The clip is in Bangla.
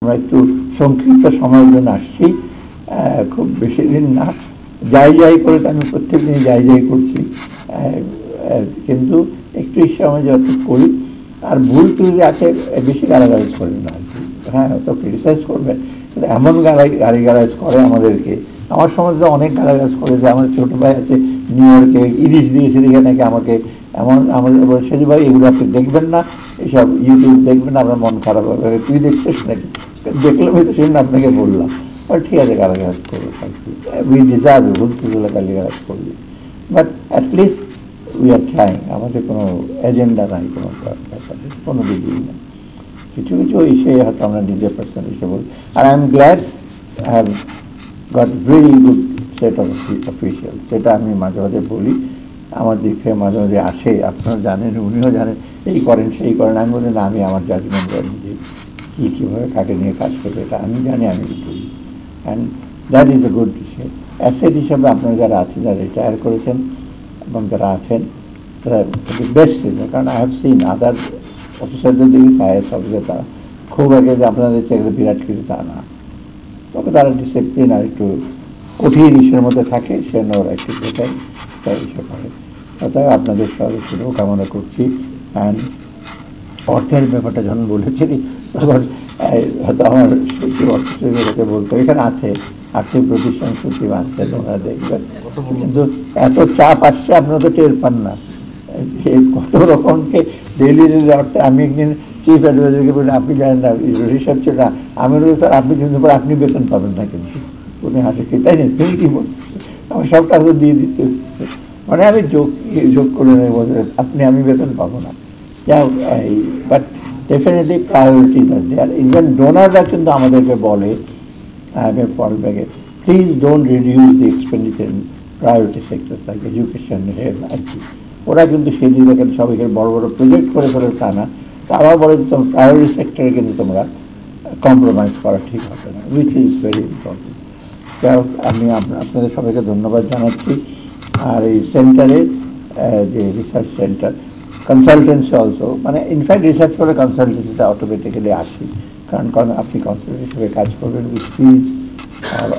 আমরা একটু সংক্ষিপ্ত সময়ের জন্য আসছি, খুব বেশি দিন না। যাই করে তো আমি প্রত্যেক দিন যাই করছি, কিন্তু একটু সময় যত করি। আর ভুল ত্রুটি আছে, বেশি গালাগালাজ করেন না আর কি। হ্যাঁ, তো ক্রিটিসাইজ করবে, কিন্তু এমন গালাগালাজ করে আমাদেরকে। আমার সমাজে তো অনেক গালাগালাজ করে, যে আমার ছোটো ভাই আছে নিউ ইয়র্কে, ইলিশ দিয়েছে দেখে নাকি আমাকে এমন, আমাদের সেজু ভাই এগুলো আপনি দেখবেন না, এসব ইউটিউব দেখবেন না, আপনার মন খারাপ হবে। তুই দেখছিস নাকি? দেখলাম তো সেদিন আপনাকে বললাম। ঠিক আছে, গালাগালাজ করবো আর কি, উই ডিজার্ভ ভুল ত্রুটিগুলো গালিগালাজ করবি, but at least we are trying. আমাদের কোনো এজেন্ডা নাই, কোনো ব্যাপারে কোনো দিকেই না। কিছু ইস্যুয়ে হয়তো আমরা নিজের পার্সোনাল ইস্যু বলি। আর I am glad I have got very good set of official. সেটা আমি মাঝে মাঝে বলি, আমার দিক থেকে মাঝে মাঝে আসে, আপনারা জানেন, উনিও জানেন, এই করেন সেই করেন। আমি বলি না, আমি আমার জাজমেন্ট জানি যে কীভাবে কাকে নিয়ে কাজ করবে, এটা আমি জানি, আমি করি। And that is a good decision. Asset হিসাবে আপনারা যারা আছেন, যারা রিটায়ার করেছেন এবং যারা আছেন, বেস্ট রিজন। কারণ আই হ্যাভ সিন আদার অফিসারদের দিকে, আইএস অফিসার, তারা খুব আগে যে আপনাদের চাকরি বিরাট কিছু তা না, তবে তারা ডিসিপ্লিন আর একটু কঠিন ইস্যুর মধ্যে থাকে, সে ওরা একটু বেটার তাই ইস্যু করে। অতএব আপনাদের সবাই শুভকামনা করছি। অ্যান্ড অর্থের ব্যাপারটা যখন বলেছিলি, তখন হয়তো আমার সচিব, অর্থ সচিবের বলতো, এখানে আছে আর্থিক প্রতিষ্ঠান সচিব আছে, ওনারা দেখবেন, কিন্তু এত চাপ আসছে আপনারা তো টের পান না। কত রকমকে ডেইলি অর্থে। আমি একদিন চিফ অ্যাডভাইজারকে বলি, আপনি জানেন না, হিসাব ছিল না, আমি বলি স্যার আপনি কিন্তু আপনি বেতন পাবেন না, কিন্তু উনি হাসে কি, তাই না, তুমি কী বলতেছে, আমার সব টাকা তো দিয়ে দিতে হচ্ছে, মানে আমি যোগ করে নেই, বলছে আমি বেতন পাবো না। But definitely priorities are there. Even ডোনাররা কিন্তু আমাদেরকে বলে, ফলব্যাকে, please don't reduce the expenditure in priority sectors like education, health আর কি। ওরা কিন্তু সেদিন দেখেন সবাইকে বড় বড় প্রজেক্ট করে তা না, তারাও বলে যে তোমার প্রায়োরিটি সেক্টরে কিন্তু তোমরা কম্প্রোমাইজ করা ঠিক হবে না, উইচ ইজ ভেরি ইম্পর্টেন্ট। যাই হোক, আমি আপনাদের সবাইকে ধন্যবাদ জানাচ্ছি। আর এই সেন্টারের যে রিসার্চ সেন্টার, কনসালটেন্সি অলসো, মানে ইনফ্যাক্ট রিসার্চ করে কনসালটেন্সিটা অটোমেটিক্যালি আসি, কারণ আপনি কনসালটেন্ট হিসেবে কাজ করবেন উইথ ফিজ আর